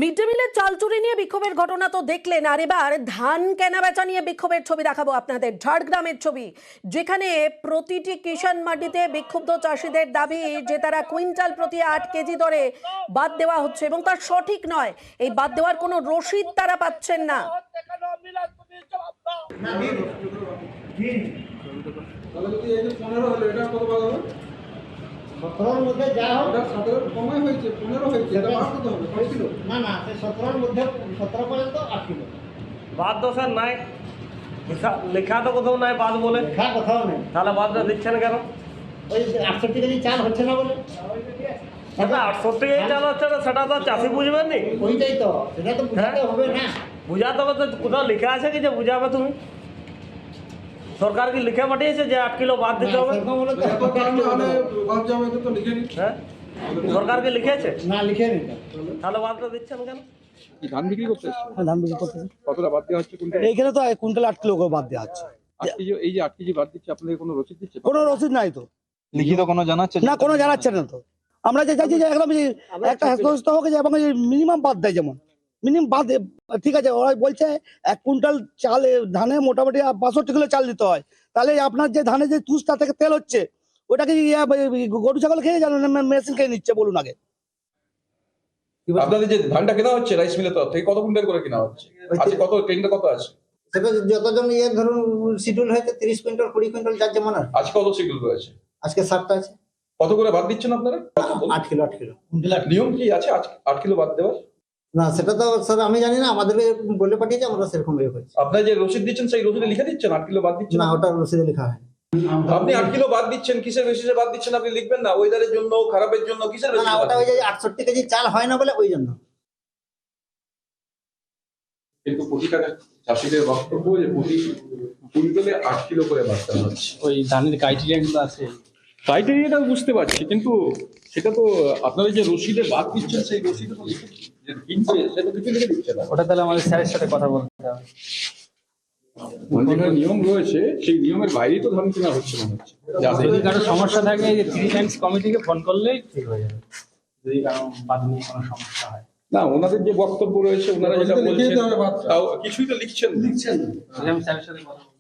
Mid day মিলের চাল চুরি নিয়ে বিক্ষোভের ঘটনা তো দেখলেন, আর এবার ধান কেনাবেচা নিয়ে বিক্ষোভের ছবি দেখাবো আপনাদের। ঝাড়গ্রামের ছবি, যেখানে প্রতিটি কিষাণ মান্ডিতে বিক্ষুব্ধ চাষিদের দাবি যে তারা কুইন্টাল প্রতি 8 কেজি দরে বাদ দেওয়া হচ্ছে এবং তার সঠিক নয়। এই বাদ দেওয়ার কোনো রসিদ তারা পাচ্ছেন না। মধ্যে যা হোক কমে হয়েছে 15 হয়েছে না না 17 মধ্যে 17 পর্যন্ত 8 কিলো বাদ তো স্যার নাই, লেখা তো কোথাও নাই বাদ বলে। লেখা কোথাও নেই, তাহলে বাদটা দিচ্ছেন কেন? ওই 68 কেজি চাল হচ্ছে না বলে। সেটা 68 কেজি চাল হচ্ছে না, সেটা তো চাষি বুঝবেন নি। ওইটাই তো, সেটা তো বুঝাতে হবে না। বুঝাতে হবে তো, কোথাও লেখা আছে কি যে বুঝাবে তুমি? সরকার কি লিখে পাঠিয়েছে যে 8 কিলো বাদ দিতে হবে? হ্যাঁ, সরকারকে লিখেছে না, লিখে নি। তাহলে বাদটা দিচ্ছেন কেন? ধান বিক্রি করতে এসছো? ধান বিক্রি করতেছে। কতটা বাদ দেওয়া হচ্ছে কুইন্টাল? এইখানে তো কুইন্টাল 8 কিলো করে বাদ দেওয়া হচ্ছে। 8 কেজি, এই যে 8 কেজি বাদ দিচ্ছে, আপনাদের কোনো রসিদ দিচ্ছে? কোনো রসিদ নাই তো, লিখিত কোনো জানাচ্ছে না কোনো জানাচ্ছে না তো। আমরা যে চাইছি যে একদম একটা হেস্তহস্ত হোক যে, এবং মিনিমাম বাদ দেয়, যেমন মিনিমাম বাদ ঠিক আছে। ওরা বলছে 1 কুইন্টাল চাল ধানে মোটামুটি 62 কিলো চাল দিতে হয়। তাহলে আপনার যে ধানে যে তুষটা থেকে তেল হচ্ছে, ওটাকে গরু ছাগল খেয়ে জানো মেশিন খেয়ে নিচ্ছে? বলুন আগে। আপনাদের যে ধানটা কেনা হচ্ছে রাইস মিলের তরফ থেকে কত কুইন্টাল করে কেনা হচ্ছে? আজকে কত ট্রেনটা কত আছে? সেটা যতজন ধরুন শিডিউল হয়েছে 30 কুইন্টাল 20 কুইন্টাল যার যেমন। আজকে কত শিডিউল রয়েছে? আজকে 7টা আছে। কত করে বাদ দিচ্ছেন আপনারা? 8 কিলো 8 কিলো। নিয়ম কি আছে 8 কিলো বাদ দেওয়ার? না সেটা তো স্যার আমি জানি না, আমাদেরকে বলে পাঠিয়েছে, আমরা সেরকম ইয়ে করছি। আপনারা যে রসিদ দিচ্ছেন সেই রসিদে লিখে দিচ্ছেন 8 কিলো বাদ দিচ্ছেন? না, ওটা রসিদে লেখা হয়। আপনি 8 কিলো বাদ দিচ্ছেন, কিসের বেসিসে বাদ দিচ্ছেন আপনি লিখবেন না? ওয়েদারের জন্য, খারাপের জন্য, কিসের না বেসিসে? ওটা ওই যে 68 কেজি চাল হয় না বলে ওই জন্য। কিন্তু প্রতিটা চাষিদের বক্তব্য যে প্রতি কুইন্টালে 8 কিলো করে বাদ দেওয়া হচ্ছে। ওই ধানের ক্রাইটেরিয়া গুলো আছে, ক্রাইটেরিয়াটা বুঝতে পারছি, কিন্তু সেটা তো আপনারা যে রসিদে বাদ দিচ্ছেন সেই রসিদে তো লিখে যে কিনছে সেটা কিছু লিখে দিচ্ছে না। ওটা তাহলে আমাদের স্যারের সাথে কথা বলতে হবে। যেখানে নিয়ম রয়েছে সেই নিয়মের বাইরেই তো ধান কেনা হচ্ছে মনে হচ্ছে। যদি কারো সমস্যা থাকে যে 3 টাইমস কমিটিকে ফোন করলেই ঠিক হয়ে যাবে, যদি কারো বাদ নিয়ে কোনো সমস্যা হয়। না, ওনাদের যে বক্তব্য রয়েছে, ওনারা যেটা বলছেন তাও কিছুই তো লিখছেন না। আমি স্যারের সাথে কথা বলবো।